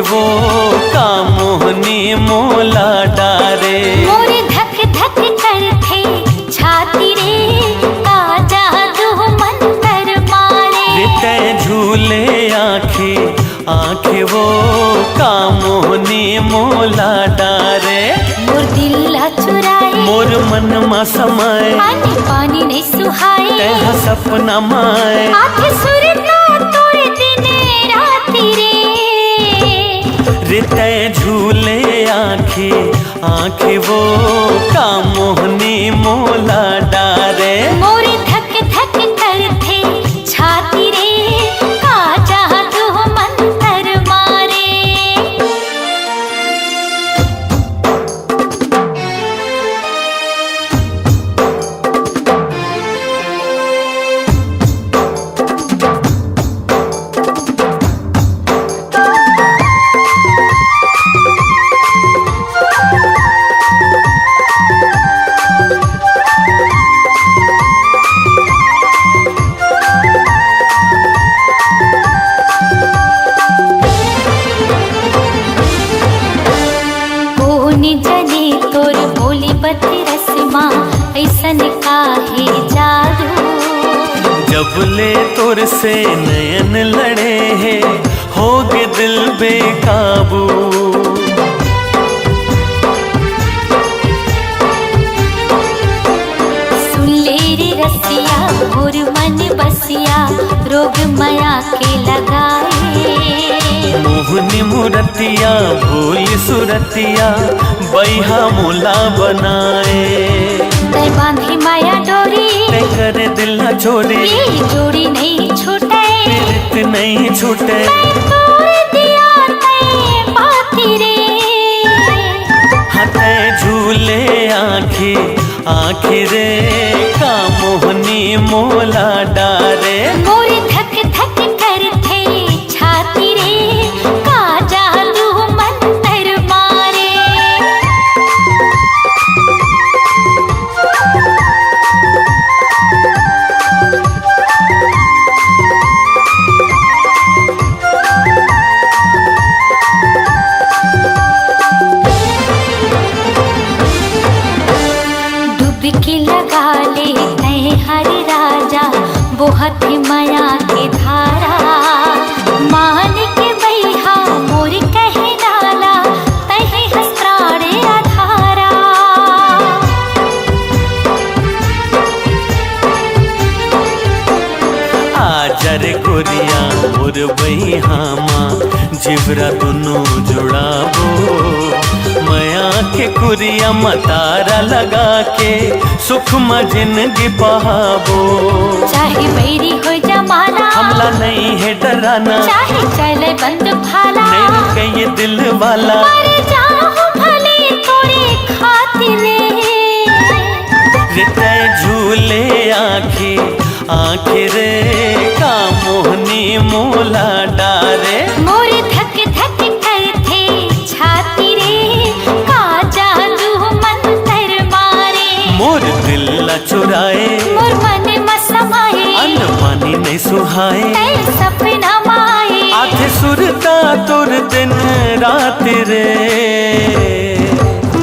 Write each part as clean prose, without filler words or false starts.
वो का मोहनी मोला डारे। मोरे धक धक करथे छाती रे का जादू मंतर मारे। रिते झूले आँखे आँखे वो का मोहनी मोला डारे। मोर दिल चुराए मोर मन मा समाए पानी पानी नहीं सुहाए। तेहा सपना माए आखे सुरता तोरे दिने राती रे। रिते झूले आँखे आँखे वो का मोहनी मोला डारे। मोरे धक धक करथे छाती रे का जादू मंतर मारे। जने तोर बोली बती रस्मा ऐसन काहे जादू। जब ले तोर से नयन लड़े हैं होगे दिल बेकाबू। सुन ले रे रसिया मोर मन बसिया रोग माया के लगाए। मोहनी मुरतिया भूल सुरतिया बैहा मोला बनाए। तै बांधी माया डोरी ते करे दिल न छोड़े ये जोड़ी नहीं छूटे। प्रीत नहीं छूटे मैं तोड़ दिया तै पाती रे। हते झूले आँखे आँखे रे का मोहनी मोला डारे। मोरे धक धक करथे छाती रे का जादू मंतर मारे। डुबकी लगा ले तै हरि राजा बोहत माया के धारा। मान के बैहा मोर कहे डाला तहे हस्त्राणे आधारा। आजर गोरिया मोर बहिहामा जिवरा दोनों जुड़ाबो। मया के कुरिया मतारा लगा के सुख में जिंदगी बहाबो। चाहे बैरी हो जमाना हमला नहीं है डराना चाहे चले बंद भाला। नहीं रुके ये दिल वाला मर जाऊं भले तोरे खातिर। रिते झूले आँखे आँखे रे का मोहनी मोला डारे। मोरे धक धक करथे छाती रे का जादू मंतर मारे। मोर दिल चुराए मोर मन में समाए अन्न पानी नहीं सुहाए। तै सपना माए आधे सुरता तुर दिन रात रे।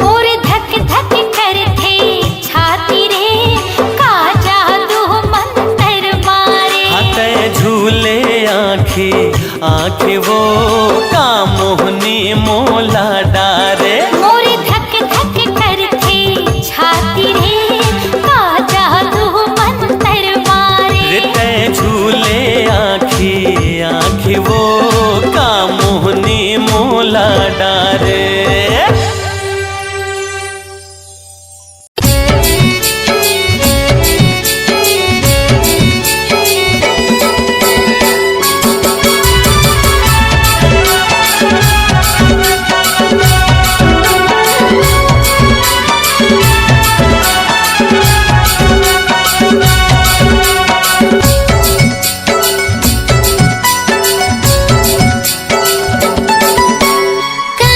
मोरे धक धक करथे छाती रे का जादू मंतर मारे। हते झूले आँखे आँखे वो का मोहनी मोला डारे। मोरे धक धक करथे छाती रे का जादू मंतर मारे। रिते झूले आँखे आँखे वो का मोहनी मोला डारे। का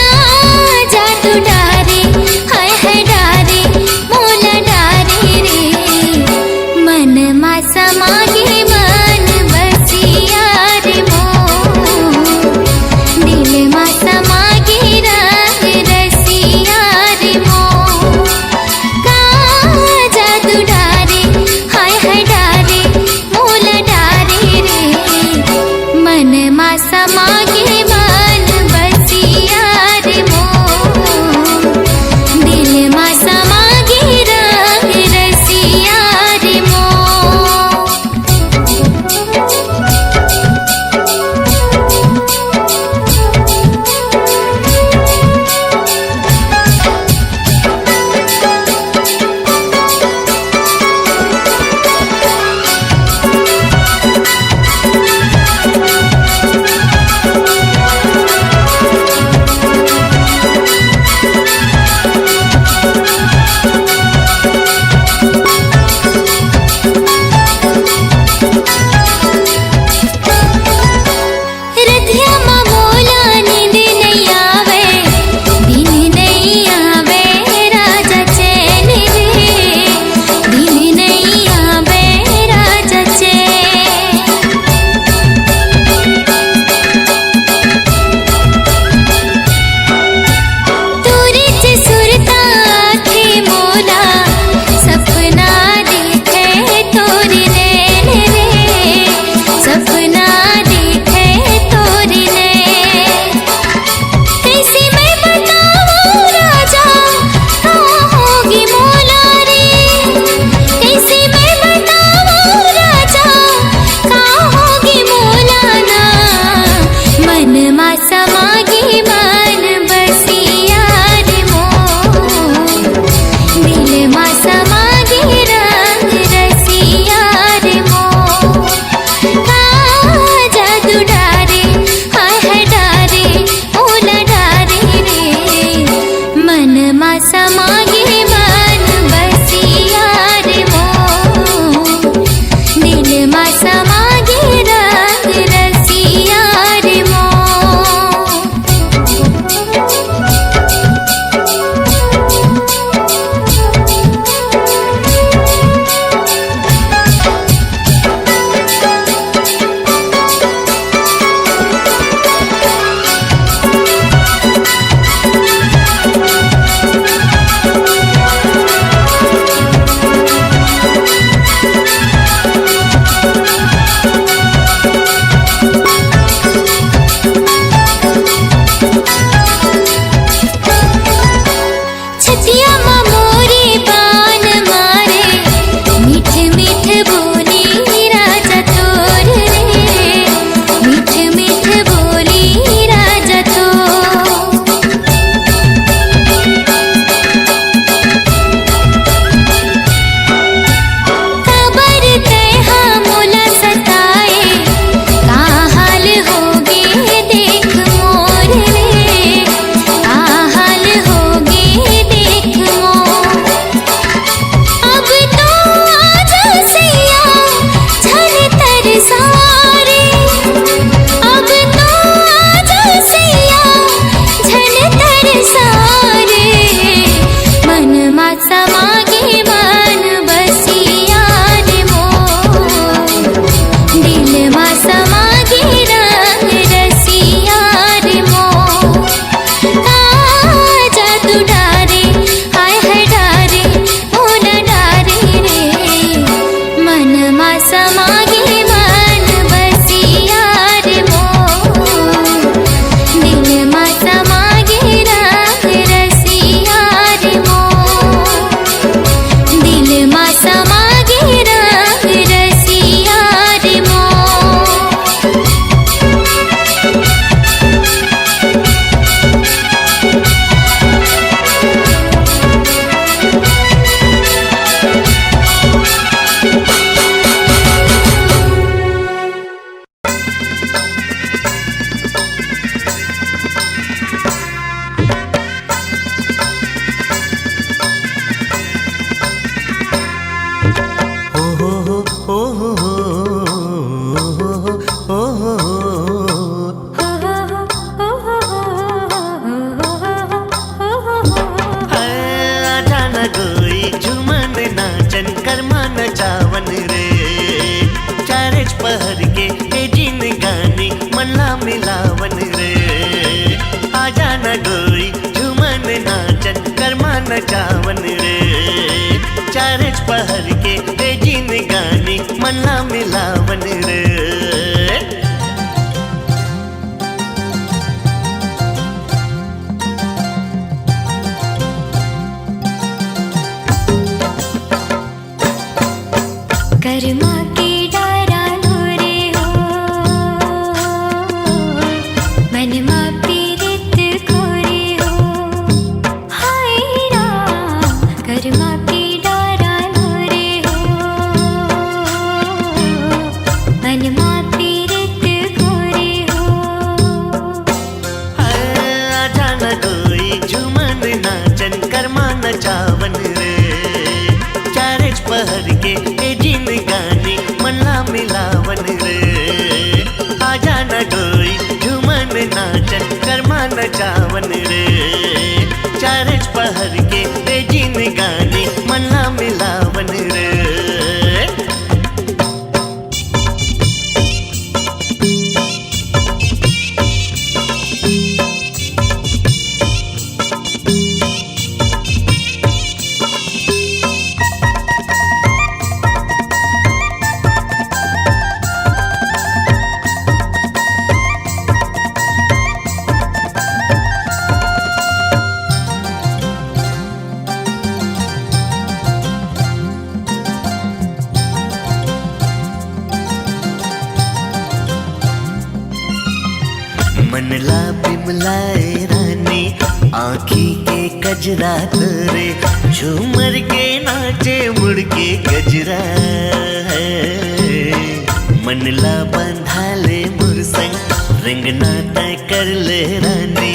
न गोई झूमन नाचन कर्मा नचावन रे चारच पहर के तेजीन गानी मन्ना मिलावन रे कर्मा के डारा रे हो मन मा पीरित खोरे हो हाय राम कर्मा के डारा रे हो मन मा पीरित खोरे हो आजा न गोई झूमन नाचन कर्मा नचावन रे चारच पहर के तेजीन गानी मन्ना मिलावन रे आजा न गोई झूमन नाचन कर्मा नचावन रे चारच पहर के तेजीन गानी मन्ना मिलावन रे मनला बिमलाए रानी आँखी के कजरा तोरे झूमर के नाचे मुड़ के गजरा है मनला बंधा ले मुरसंग रंगना तय कर ले रानी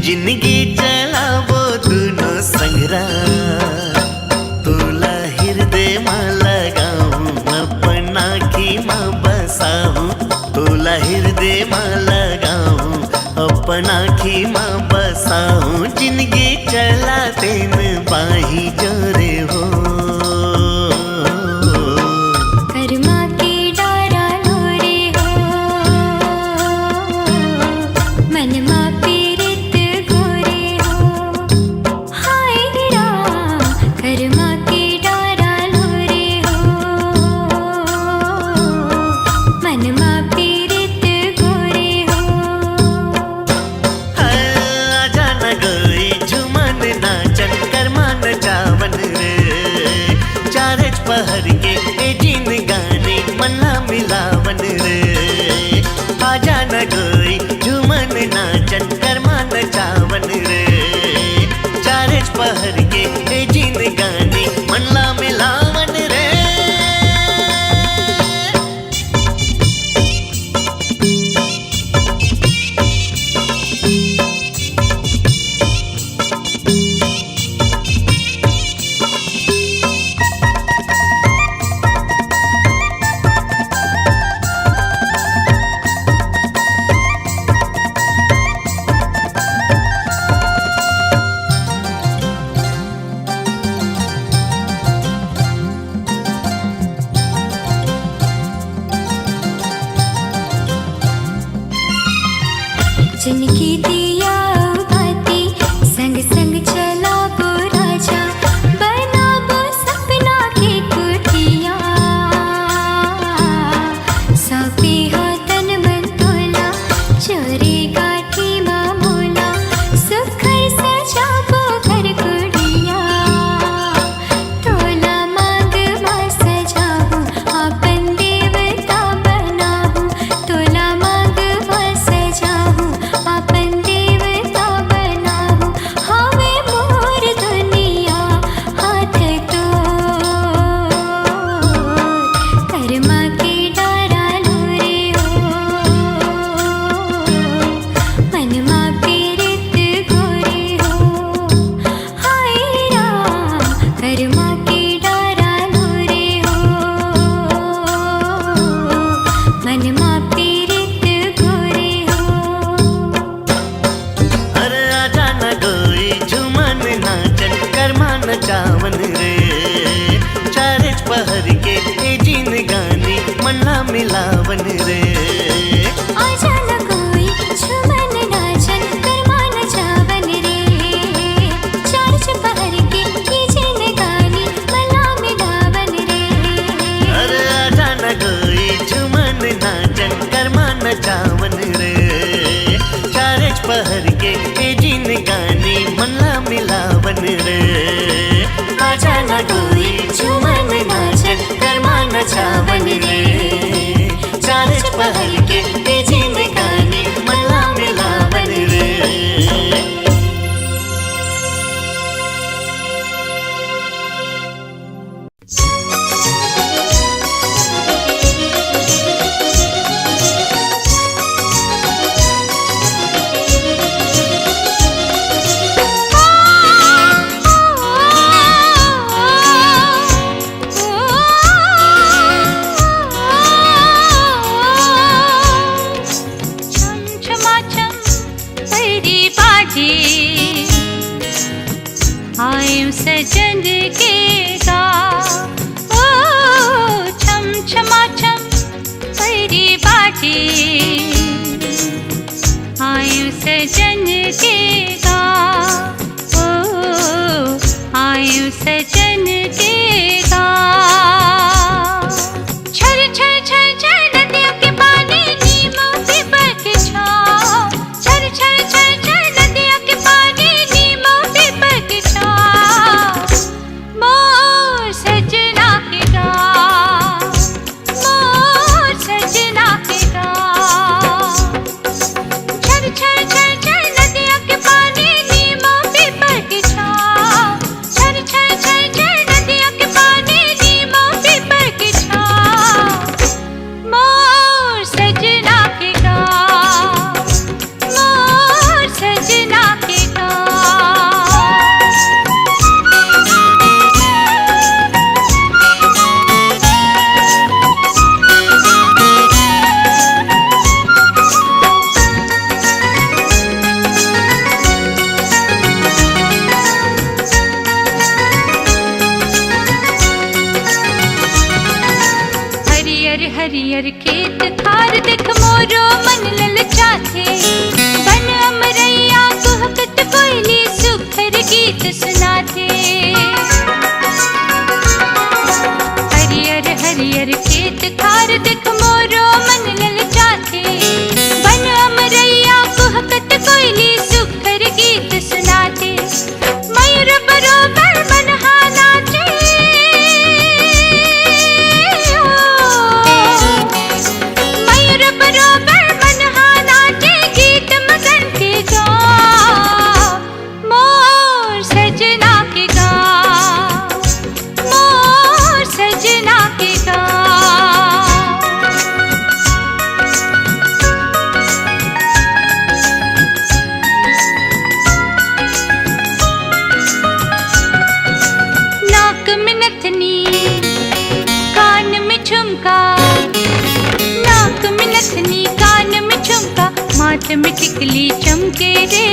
जिंदगी चला वो दोनों संगरा तोला हृदय माँ लगाऊं अपना की माँ बसाऊं तोला हृदय माँ लगाऊं अपना की माँ बसाऊं जिंदगी चला तेन बाही जोरे हो कर्मा के डारा रे हो मन मा पीरित गोरे हो हाय राम कर्मा के डारा रे हो मन मा पीरित गोरे हो आजा न गोई झूमन नाचन कर्मा नचावन रे चारच पहर के तेजीन गानी मन्ना मिलावन रे आजा न गोई झूमन नाचन कर्मा नचावन रे चारच पहर के तेजीन गानी मन्ना मिलावन रे जिनकी दिया बाती संग संग चला वो राजा बना वो सपना की कुटिया सौंपे हो तन मन तोला चोरी गाठी मामूला सुखर सजा वो घर कुड़िया तोला मांग मा सजाऊं आपन देवता बनाऊं तोला मांग मा सजाऊं आपन देवता बनाऊं हवे मोर दुनिया हाथ तो कर्मा के डारा रे हो मन मा पीरित गोरे हो हाय राम कर्मा के डारा रे हो मन मा पीरित गोरे हो अरे आजा न गोई झूमन नाचन कर्मा नचावन रे चारच पहर के तेजीन गानी मन्ना मिलावन रे आजा न कोई झूमन नाचन कर्मा नचावन मिलावन रे आजा ना डोली चुमन नाचन करमान छावन रे चार पहल के तेजी में गानी मला मिलावन रे आयु सजन के गा ओ छम छमा छम परी बाटी आयु सजन के गा ओ आयु सजन के गा छर छर छर छर नदियों के पानी नीमों पे बरक छाओ छर छर छर छर नदियों के पानी नीमों पे बरक छाओ मोर सजना के गा मोर सजना के गा छर छर छर छर नदियों के पानी नीमों पे बरक छाओ छर छर छर छर नदियों के पानी नीमों पे बरक छाओ मोर सजना के गा मोर सजना के गा हरियर हरियर खेत खार देख मोरो मन ललचाथे बन अमरैया कुहकत कोयली सुखर गीत सुनाथे हरियर हरियर खेत खार देख मोरो मन ललचाथे बन अमरैया कुहकत कोयली सुखर गीत सुनाथे मयूर बरोबर मनहा नाचे मयूर बरोबर मनहा नाचे गीत मगन के गा मोर सजना के गा मोर सजना के गा नाक में नथनी कान में झुमका नाक में नथनी कान में झुमका माथ में टिकली चमके रे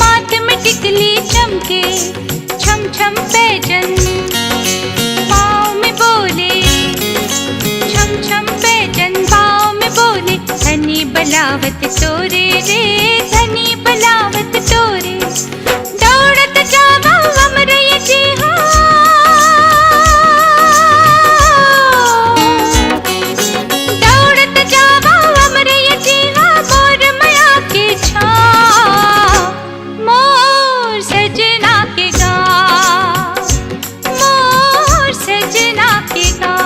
माथ में टिकली चमके छम छम पैजन पाँव में बोले छम छम पैजन पाँव में बोले धनी बलावत तोरे रे धनी बलावत तोरे दौड़त जावा हमरे जी हो दौड़त जावा हमरे जी हो मोर माया के छा मोर सजना के गा मोर सजना के गा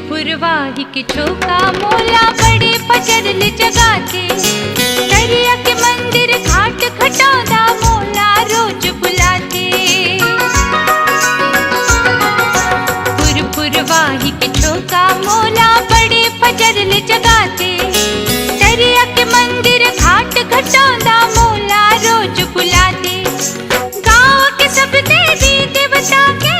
फुरवाही के छोका मोला बड़े फजरल जगाते दरिया के मंदिर घाट खटौदा मोला रोज बुलाते फुरवाही के छोका मोला बड़े फजरल जगाते दरिया के मंदिर घाट खटौदा मोला रोज बुलाते गाँव के सब देवी देवता के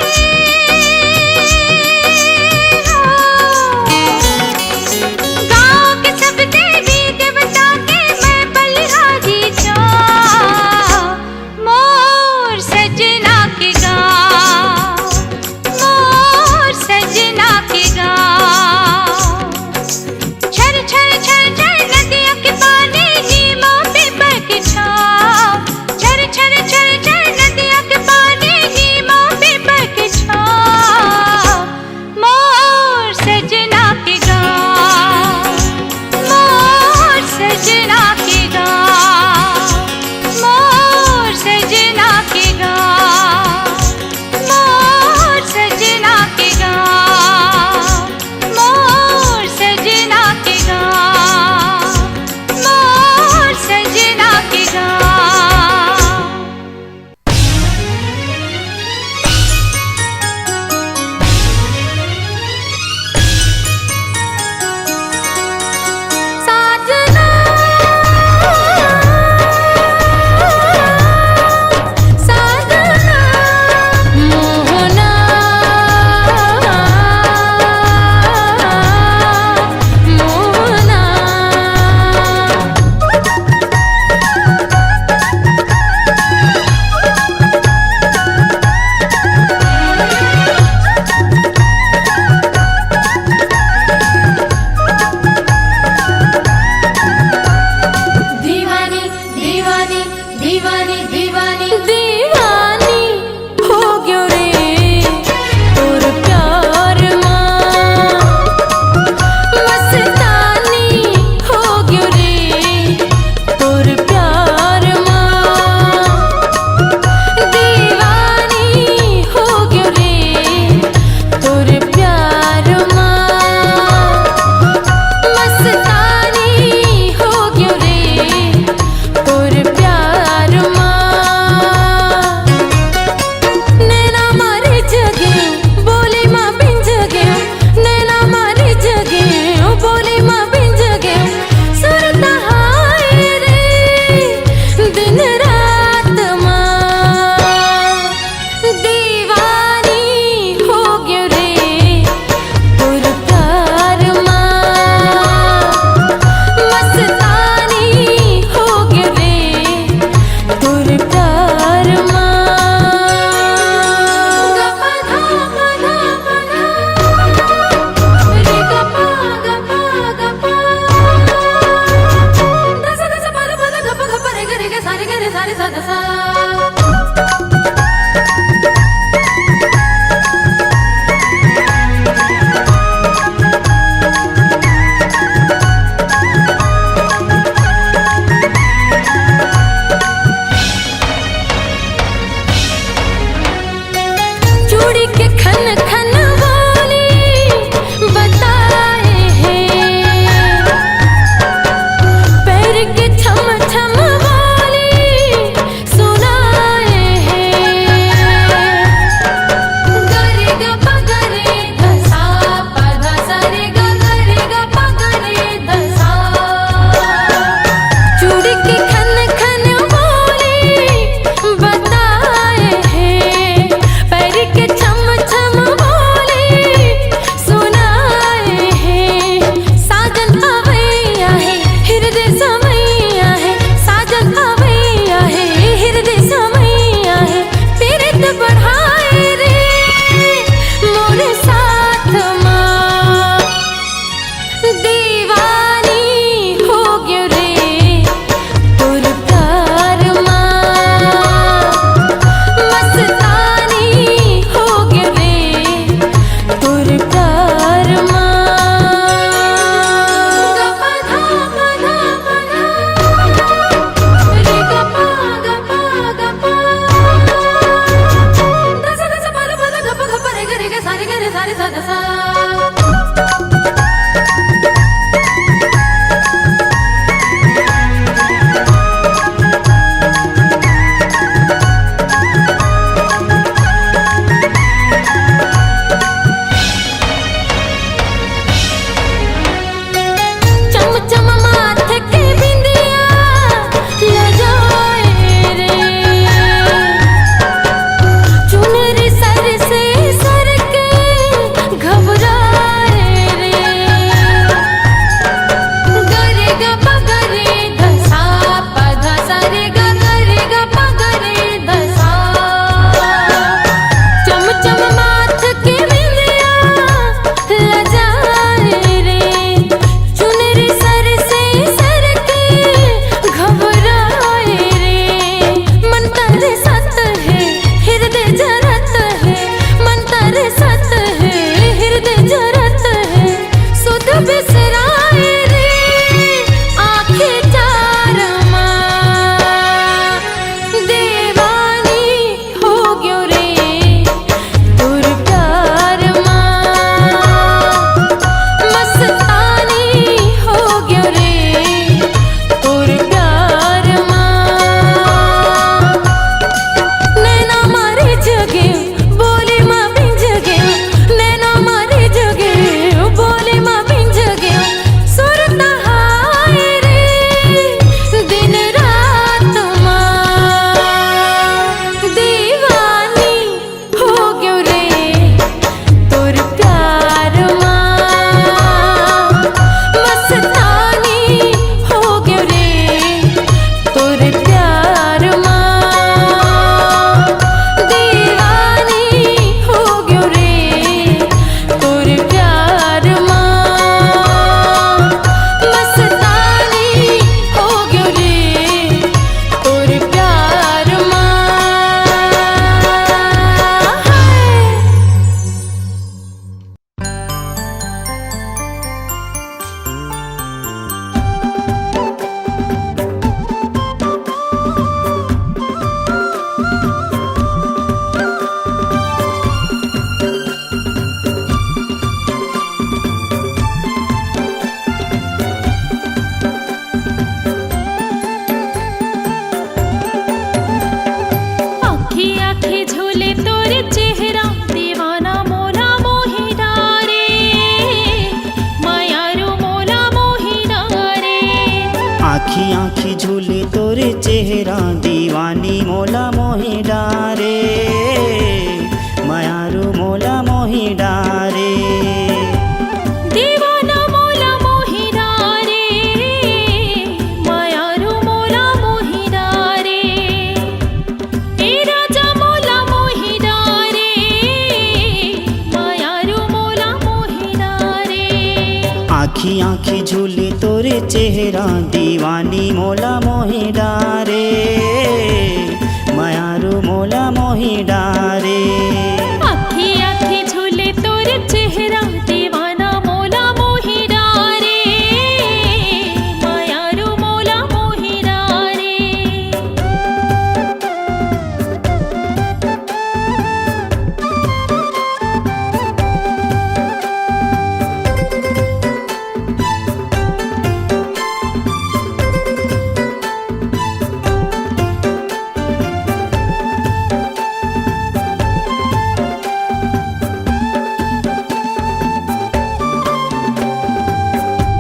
गाँव के सब देवी देवता के मैं बलिहारी जा मोर आखी आखी झूले तोरे चेहरा दीवानी मोला मोहि डारे मायारू मोला मोहि डारे दीवाना मोला मोहि डारे मायारू मोला मोहि डारे ए राजा मोला मोहि डारे मायारू मोला मोहि डारे आखी आखी झूले तोरे चेहरा दीवानी मोला मोहि डारे मायारू मोला मोहि डारे आखी आखी झूले तोरे चेहरा दीवाना मोला मोहि डारे मायारू मोला मोहि डारे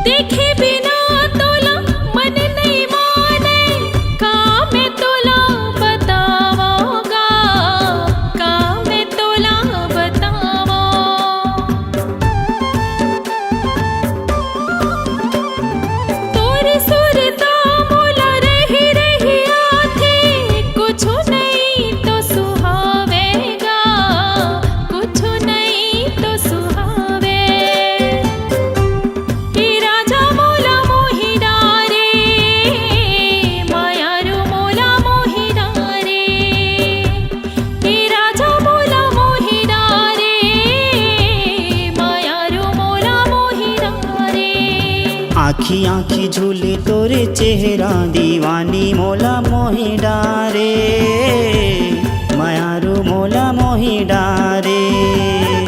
देखे बिना तोला मन नहीं माने का मैं तोला बतावांगा का मैं तोला बतावा तोरी सुरता मोला रही रही आथे कुछ नहीं तो सुहावेगा कुछ नहीं तो सुहावे हे राजा मोला मोहि डारे मायारू मोला मोहि डारे हे राजा मोला मोहि डारे मायारू मोला मोहि डारे आखी आखी झूले तोरे चेहरा दीवानी मोला मोहि डारे मायारू मोला मोहि डारे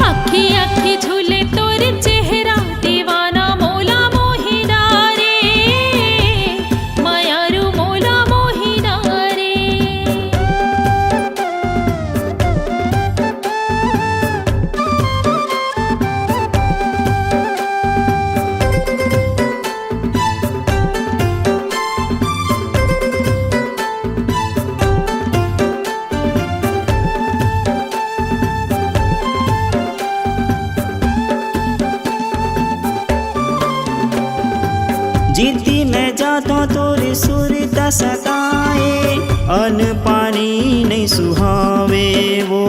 आखी आखी झूले तोरे चेहरा दीवाना मोला मोहि डारे मायारू मोला मोहि डारे जीती मैं जाता तोरे सुरता सताए अन पानी नहीं सुहावे वो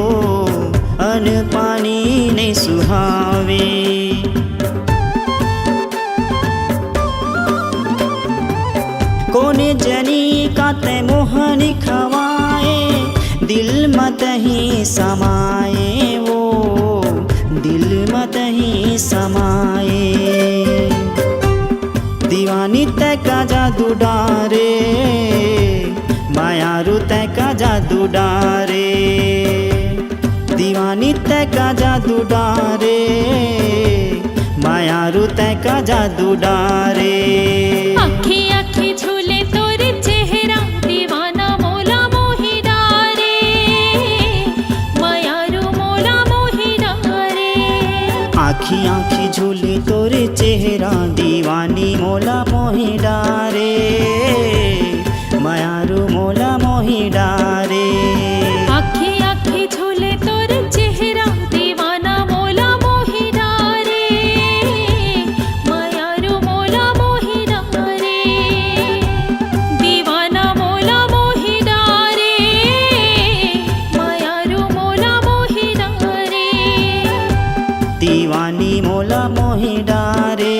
अन पानी नहीं सुहावे कोने जनी का ते मोहनी खवाए दिल मत ही समाए वो दिल मत ही समाए दीवानी तय का जादू डारे मायारू तय का जादू डारे दीवानी तय का जादू डारे मायारू तय का जादू डारे आखी आखी झूले तोरे चेहरा दीवाना मोला मोहि डारे मायारू मोला मोहि डारे आखी आखी झूले तोरे चेहरा दीवानी मोला मोहि डारे मायारू मोला मोहि डारे आखी आखी झूले तोरे चेहरा दीवाना मोला मोहि डारे मायारू मोला मोहि डारे दीवाना मोला मोहि डारे मायारू मोला मोहि डारे दीवानी मोला मोहि डारे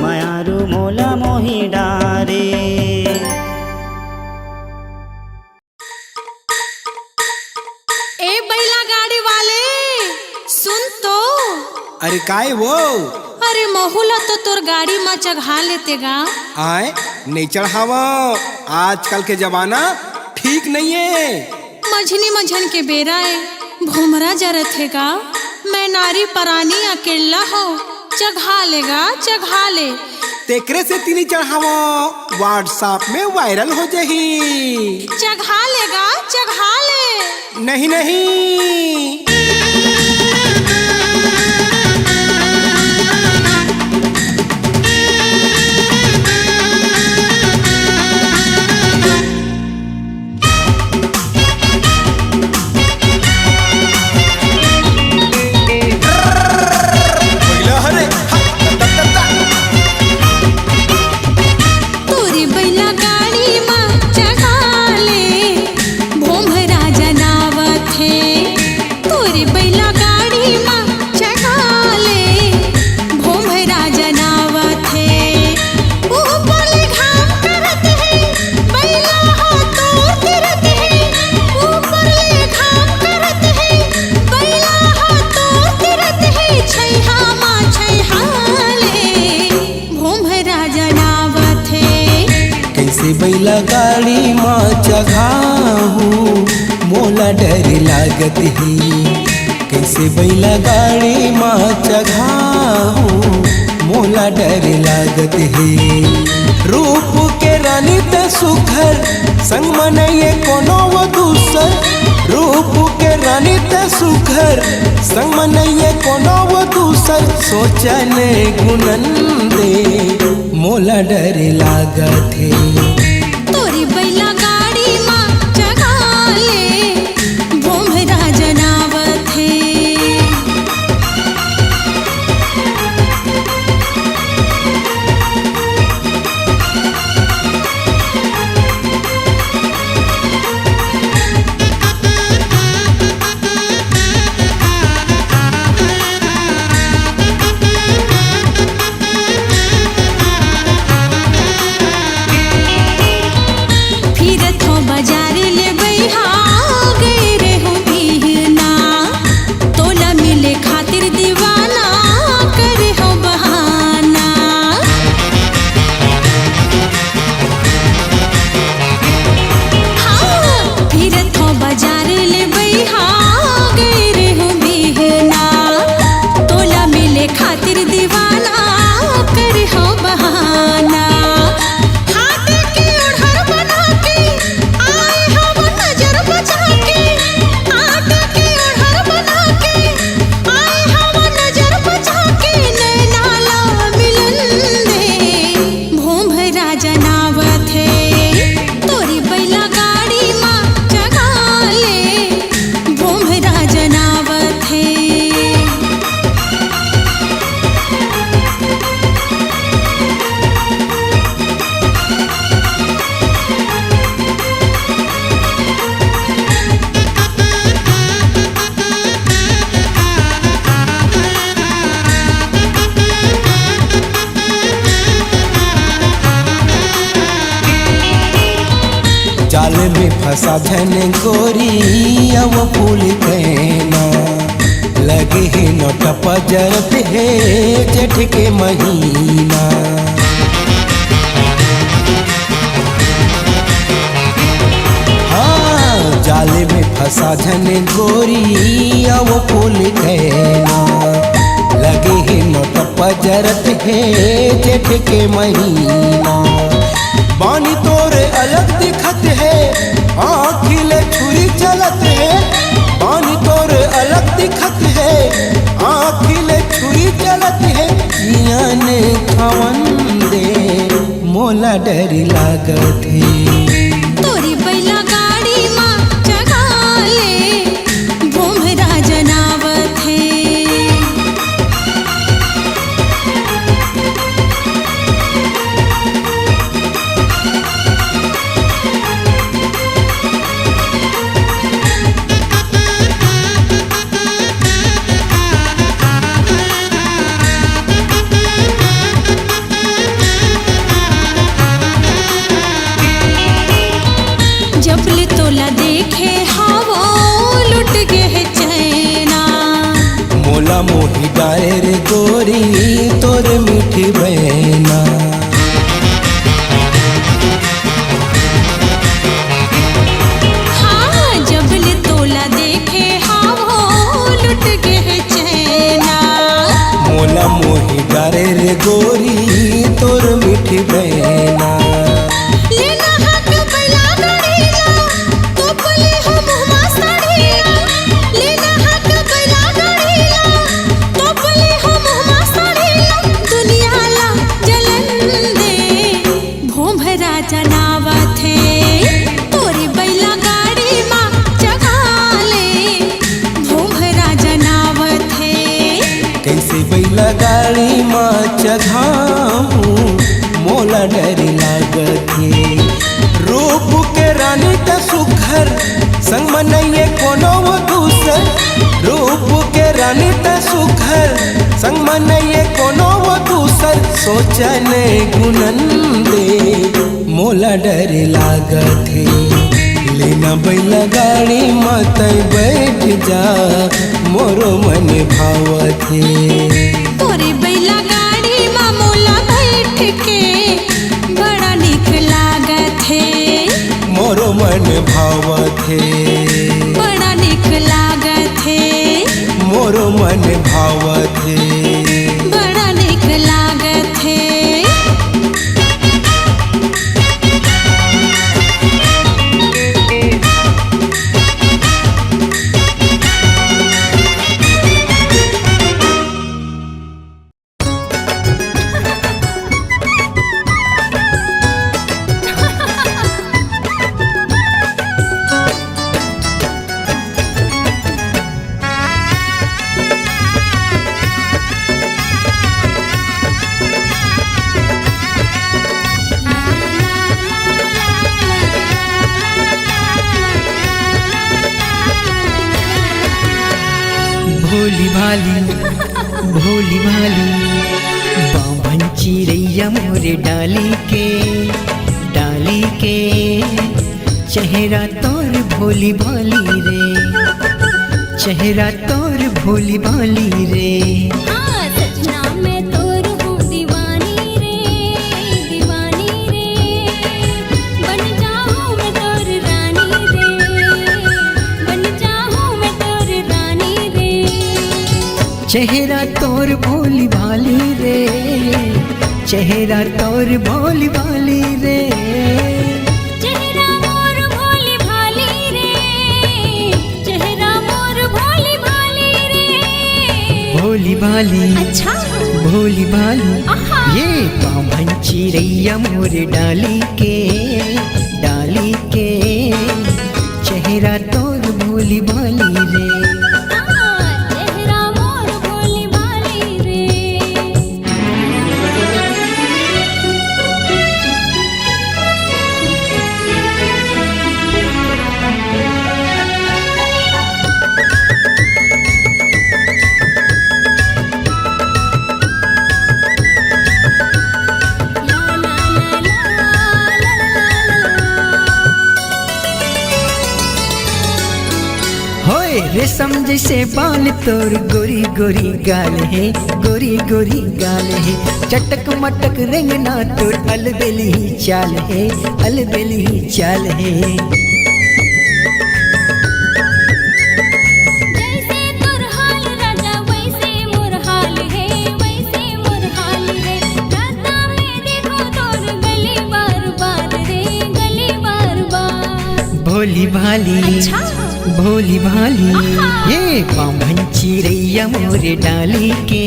मायारू मोला मोहि डारे ए बैला गाड़ी वाले सुन तो अरे काय वो अरे महुला तो तोर गाड़ी में चढ़ा लेते गा आए नहीं चढ़ावा आजकल के जमाना ठीक नहीं है मझनी मझन के बेरा है भूमरा जरत है गा मैं नारी परानी अकेला हो चढ़ा लेगा चढ़ा ले तेकरे से तीनी चढ़ावा व्हाट्सएप में वायरल हो जाही चढ़ा लेगा चढ़ा ले नहीं नहीं बैला गाड़ी माँ चघाहू मोला डर लागत है। कैसे बैला गाड़ी माँ चघाहू मोला डर लागत है। रूप के रानी त सुखर संग मनइए कोनो वो दूसर। रूप के रानी त सुखर संग मनइए कोनो वो दूसर। सोचने गुणन दे मोला डर लागत है। तोरी बैला गाड़ी माँ चढ़ा ले भोमरा जनावत है। फिरत हो बाजार ले बैहा गए रे हो बिहना। तोला मिले खातिर दीवाना करे हो बहाना। हाँ फिरत हो बाजार ले बैहा गए रे हो बिहना। तोला मिले खातिर दीवाना करे हो बहाना। हाथ के ओढ़र बना के आए हो नजर बचा के। हाथ के ओढ़र बना के आए हो नजर बचा के। नैना ला मिलन दे भोमरा जनावत है। तोरी बैला गाड़ी माँ चढ़ा ले भोमरा जनावत है। जाल में फंसा धन गोरी अब फूल कहना। लगे है नोट पजरत है जेठ के महीना। हाँ जाल में फंसा धन गोरी अब फूल कहना। लगे है नोट पजरत है जेठ के महीना। बानी तोरे अलग दिखत है आँखिले छुरी चलत है। बानी तोरे अलग दिखत है आँखिले छुरी चलत है। जियान खवन दे मोला डर लागत है। तोरी बैला गाड़ी माँ चढ़ा ले भोमरा जनावत है। जबले तोला देखे हवो लुट गे चैना। मोला मोही डारे रे गोरी तोर मीठी बहना। हाँ जबले तोला देखे हवो लुट गे चैना। मोला मोही डारे रे गोरी तोर मीठी बहना। लेना हक बैला गाड़ीला तो बोले हो मुहमा साड़ीला। लेना हक बैला गाड़ीला तो बोले हो मुहमा साड़ीला। दुनिया ला जलन दे भोमरा जनावत है। तोरी बैला गाड़ी माँ चढ़ा ले भोमरा जनावत है। कैसे बैला गाड़ी माँ चढ़ाऊं मोला डर लागत है। रूप के रानी त सुखर संग मनइए कोनो वो दूसर। रूप के रानी त सुखर संग मनइए कोनो वो दूसर। सोचने गुणन दे मोला डर लागत है। लेना बैला गाड़ी मत बैठ जा मोरो मन भावत है। तोरे बैला गाड़ी माँ मोला बैठ के बड़ा निक लागत है। मन भावत हे बड़ा निक लागत है मोरो मन भावत हे बड़ा निक लागत है भोली भाली बाभन चिड़ैया मोरे डाली के चेहरा तोर भोली भाली रे चेहरा तोर भोली भाली रे हाँ सजना मैं तोर हूँ दीवानी रे बन जाऊँ मैं तोर रानी रे बन जाऊँ मैं तोर रानी रे चेहरा तोर भोली भाली रे चेहरा तोर भोली भाली रे चेहरा मोर भोली भाली रे चेहरा मोर भोली भाली रे भोली भाली अच्छा भोली भाली आहा। ये बाभन चिड़ैया मोरे डाली के चेहरा तोर भोली भाली रे चेहरा मोर भोली भाली रे होए रेशम जैसे बाल तोर गोरी गोरी गाल है गोरी गोरी गाल है चटक मटक रेंगना तोर अलबेली चाल है अलबेली चाल है जैसे तोर हाल राजा वैसे मोर हाल है वैसे मोर हाल है राता में देखो तोर गली बार बार रे गली बार बार भोली भाली अच्छा भोली भाली आहा। ये बाभन चिड़ैया मोरे डाली के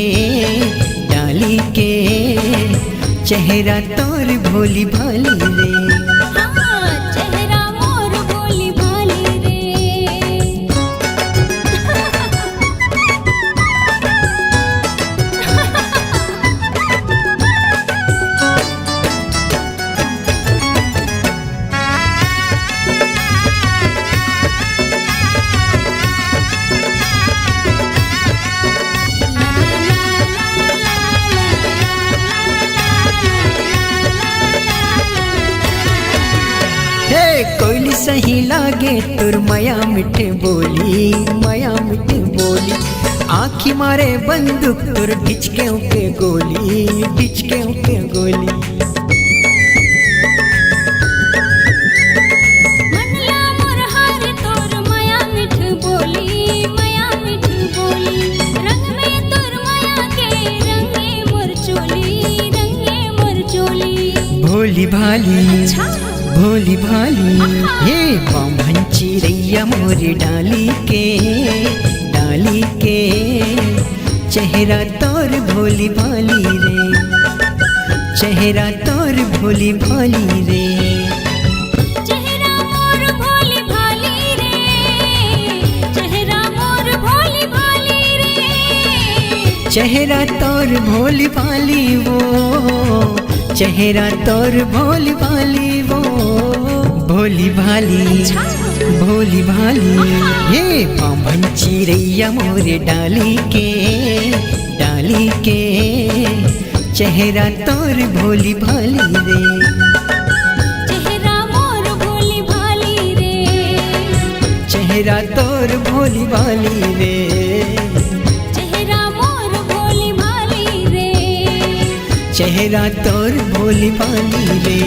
चेहरा तोर भोली भाली रे हाँ चेहरा मोर भोली भाली रे हे कोयली सही लागे तुर माया मिठे बोली आँखी मारे बंदूक तुर डिचके के गोली मनला मोर हार तोर माया मिठ बोली रंग में तोर माया के रंगे मोर चोली भोली भाली अच्छा भोली भाली ये बाभन चिड़ैया मोरे डाली के चेहरा तोर भोली भाली रे चेहरा तोर भोली भाली रे चेहरा मोर भोली भाली रे चेहरा मोर भोली भाली रे चेहरा तोर भोली भाली वो चेहरा तोर भोली भाली वो भोली भाली भोली भाली ये बाभन चिड़ैया मोरे डाली के चेहरा तोर भोली भाली रे चेहरा मोर भोली भाली रे चेहरा तोर भोली भाली रे चेहरा मोर भोली भाली रे चेहरा तोर भोली भाली रे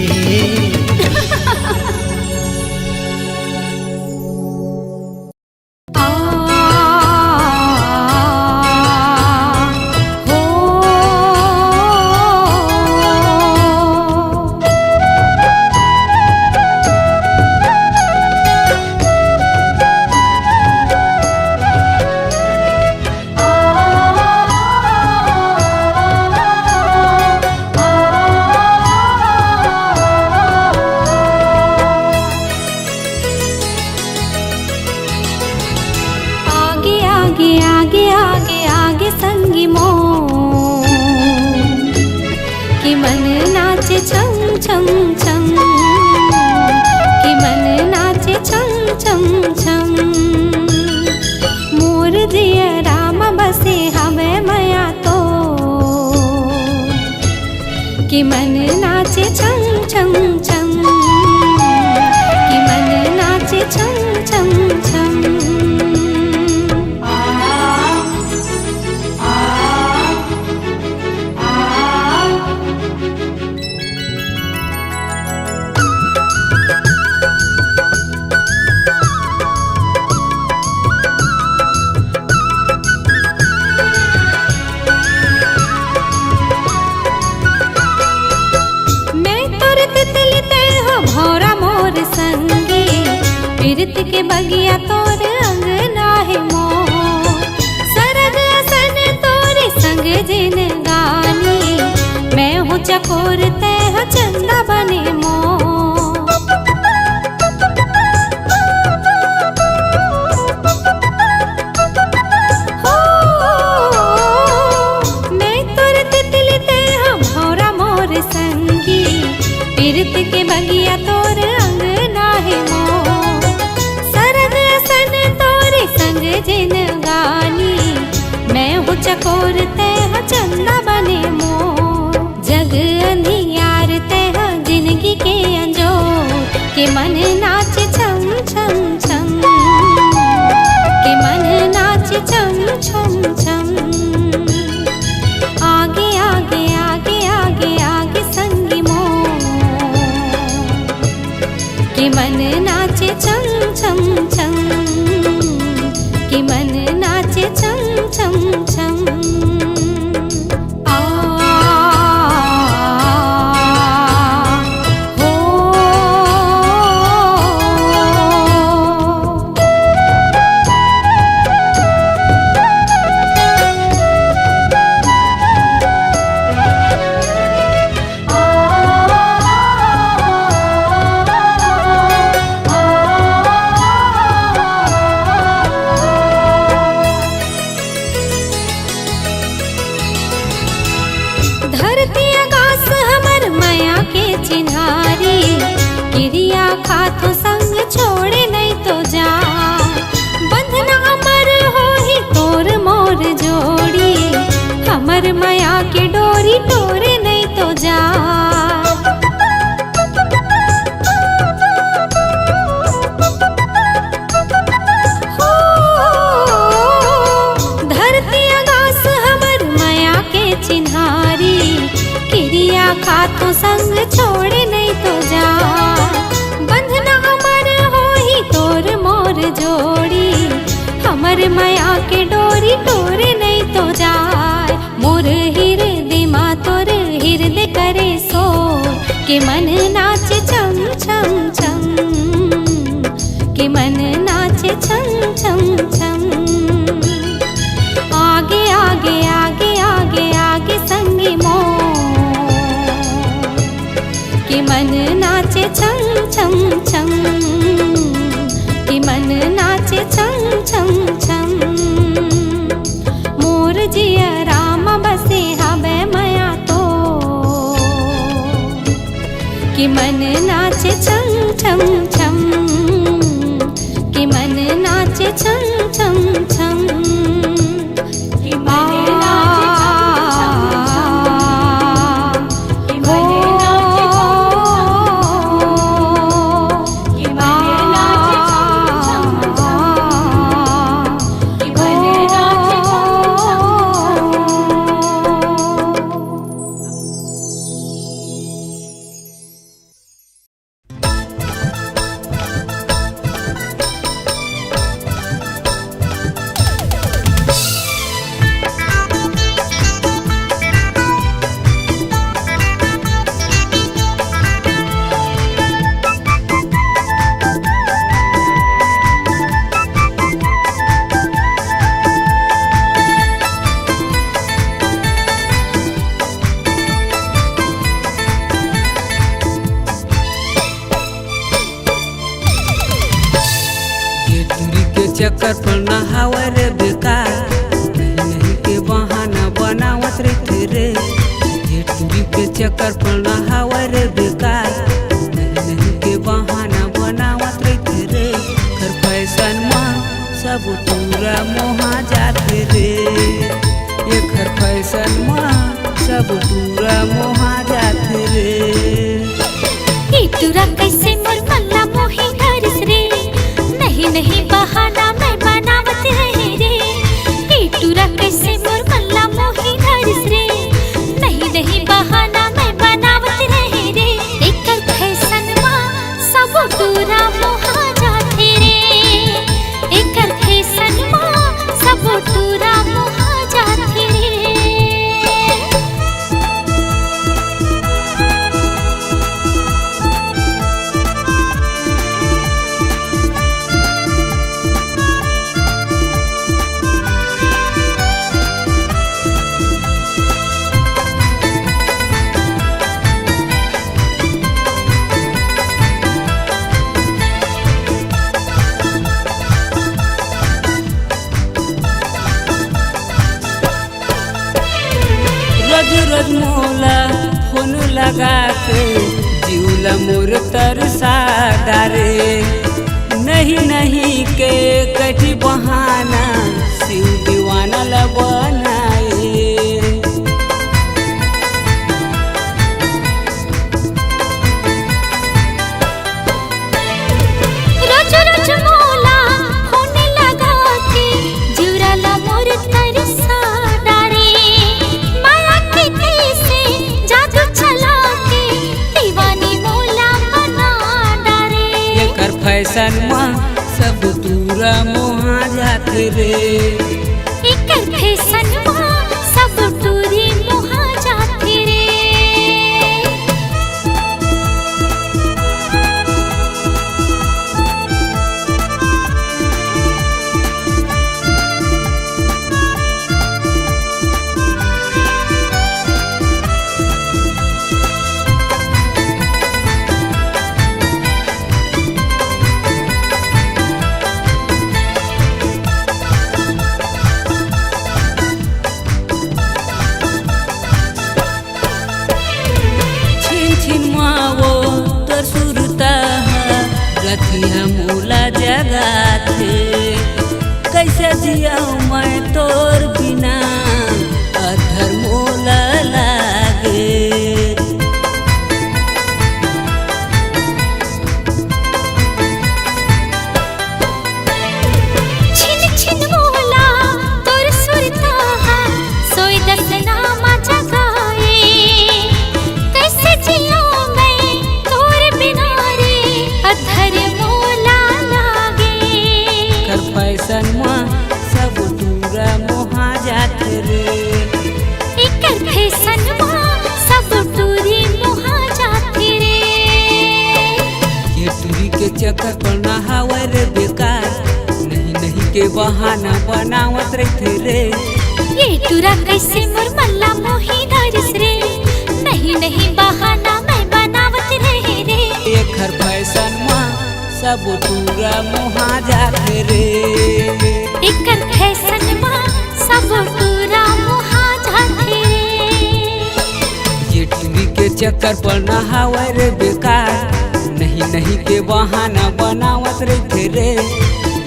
कि मन नाचे छम छम छम, कि मन नाचे छम छम छम। मोर जिया राम बसे हवे मया तो, कि मन नाचे छम छम छम, कि मन नाचे छम छम छम। प्रीत के बगिया तोर अंगना है मोर, सरग असन तोरे संग जिन गानी। मैं हूँ चकोर तह चंदा बने मोर। हो मैं तोर तितली तह भौरा मोर संगी। प्रीत के बगिया तोर अंगना है मोर, जिन गानी। मैं हूँ चकोर तह चंदा बने मोर। जग अंधियार तह जिंदगी के अंजोर, के मन नाचे छम छम छम, के मन नाचे छम छम छम। आगे आगे आगे आगे आगे संगी मोर, के मन नाचे छम छम छम, कि मन नाचे छम छम छम। आ हो धरती आकाश हमर माया के चिन्हारी। क्रिया खातो संग छोड़े नहीं तो जा, बंधना अमर हो ही तोर मोर जोड़ी। हमर माया के डोरी तोरे नहीं तो जा। हो धरती आकाश हमर माया के चिन्हारी। क्रिया खातो संग छोड़े नहीं तो जा, बंधना अमर हो ही तोर मोर जोड़ी। हमर माया के डोरी तोरे नहीं तो जाए। मोर हृदय मा तोर हृदय करे सो, के मन नाचे छम छम छम, के मन नाचे छम छम छम। आगे आगे आगे आगे आगे संगी मोर, कि मन नाचे छम छम छम, कि मन नाचे छम छम छम। मोर जिया राम बसे हवे मया तो, कि मन नाचे छम छम छम, कि मन नाचे छम छम छम। कि मन नाचे चक्कर पर नहावर बेकार, नहीं के बहाना बनावत रहते रे। जेठुरी के चक्कर पर नहावा रे बेकार नहीं नहीं के बहाना बनावत रही रे कर फैशन में सब पूरा मोहा जाते रे ये घर फैशन में सब पूरा मोहा जाते रे टूरा कैसे मोर मल्ला मोही धरस रे नहीं नहीं बहाना मैं बनावत रहे रे टूरा कैसे मोर मल्ला मोही धरस रे नहीं नहीं बहाना मैं बनावत रहे रे एकर फैशन मा सब टूरा मोहा जाते रे एकर फैशन मा सब टूरा मोहा जाते रे रोज रोज मोला फोन लगा के जीवला मोर तरसा डारे नहीं नहीं के कठी बहाना शिव दीवाना ला बनाए रोज रोज मोला फोन लगा के जीवला मोर तरसा डारे माया के कैसे जादू चला के दीवानी मोला बना डारे ये कर फैशन में सब दूरा मोहा जाते रे एकर फैशन मा सब टूरी मोहा जाते रे छिन छिन मावो तो सुरता रतिया मूला जगा थे कैसे जियाऊं मैं तोर बिना अधर मोला लागे छिन छिन मोला तोर सुरता सोई दस नामा जगाए कैसे जियाऊं मैं तोर बिना रे अधर मोला लागे कर फैशन में सब दूरा मोहा जाते रे एकर फैशन मा सब टूरी मोहा जाते रे ये टूरी के चक्कर पर नहावा रे बेकार नहीं नहीं के बहाना बनावत रही रे ये टूरा कैसे मोर मल्ला मोही धरस रे नहीं नहीं बहाना मैं बनावत रहे रे ये घर फैशन में सब पूरा मोहा जाते रे एकर फैशन मा सब टूरा मोहा जाते रे ये टूरी के चक्कर पर नहावा रे बेकार नहीं नहीं के बहाना बनावत रही रे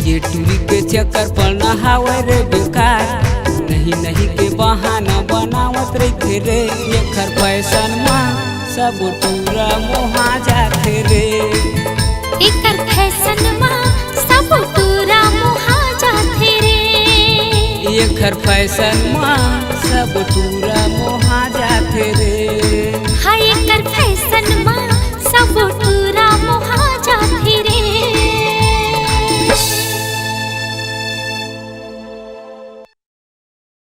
ये टूरी के चक्कर पर नहावा रे बेकार नहीं नहीं के बहाना बनावत रही रे ये घर फैशन में सब पूरा मोहा जाते रे एकर फैशन मा सब टूरा मोहा जाते रे ये घर फैशन में सब